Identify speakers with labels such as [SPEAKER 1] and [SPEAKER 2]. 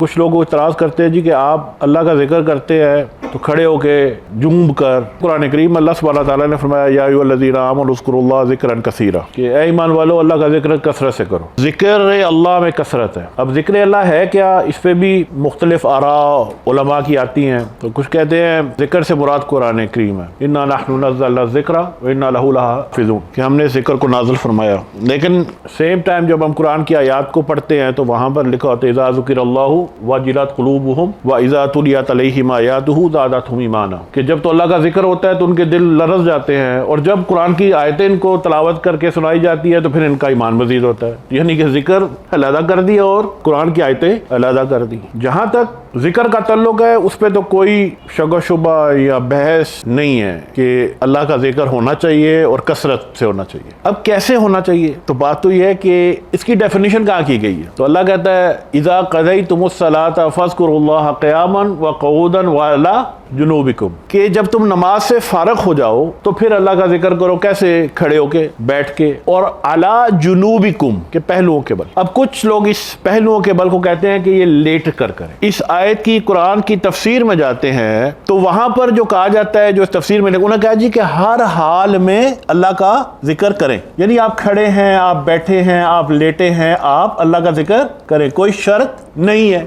[SPEAKER 1] کچھ لوگ اعتراض کرتے ہیں جی کہ آپ اللہ کا ذکر کرتے ہیں تو کھڑے ہو کے جنب کر. قرآن کریم اللہ سبحانہ تعالیٰ نے فرمایا یا ایھا الذین آمنوا اذکروا اللہ ذکرا کثیرا کہ اے ایمان والو اللہ کا ذکر کثرت سے کرو. ذکر اللہ میں کثرت ہے. اب ذکر اللہ ہے کیا؟ اس پہ بھی مختلف آراء علماء کی آتی ہیں. تو کچھ کہتے ہیں ذکر سے مراد قرآن کریم ہے. انا نحن نزلنا الذکر وانا لہ لحافظون کہ ہم نے ذکر کو نازل فرمایا. لیکن سیم ٹائم جب ہم قرآن کی آیات کو پڑھتے ہیں تو وہاں پر لکھا ہوتا ہے اذا ذکر اللہ وجلت قلوبہم واذا تلیت علیہم آیاتہ زادتہم ایمانا کہ جب تو اللہ کا ذکر ہوتا ہے تو ان کے دل لرز جاتے ہیں اور جب قرآن کی آیتیں ان کو تلاوت کر کے سنائی جاتی ہے تو پھر ان کا ایمان مزید ہوتا ہے. یعنی کہ ذکر علیحدہ کر دیا اور قرآن کی آیتیں علیحدہ کر دی. جہاں تک ذکر کا تعلق ہے اس پہ تو کوئی شک و شبہ یا بحث نہیں ہے کہ اللہ کا ذکر ہونا چاہیے اور کثرت سے ہونا چاہیے. اب کیسے ہونا چاہیے؟ تو بات تو یہ ہے کہ اس کی ڈیفینیشن کہاں کی گئی ہے. تو اللہ کہتا ہے اذا قضیتم الصلاۃ فاذکروا اللہ قیاما وقعودا وعلی جنوبکم کہ جب تم نماز سے فارغ ہو جاؤ تو پھر اللہ کا ذکر کرو. کیسے؟ کھڑے ہو کے، بیٹھ کے، اور علی جنوبکم کہ پہلوؤں کے بل. اب کچھ لوگ اس پہلوؤں کے بل کو کہتے ہیں کہ یہ لیٹ کر کریں. اس آیت کی قرآن کی تفسیر میں جاتے ہیں تو وہاں پر جو کہا جاتا ہے، جو اس تفسیر میں انہوں نے کہا جی کہ ہر حال میں اللہ کا ذکر کریں. یعنی آپ کھڑے ہیں، آپ بیٹھے ہیں، آپ لیٹے ہیں، آپ اللہ کا ذکر کریں. کوئی شرط نہیں ہے.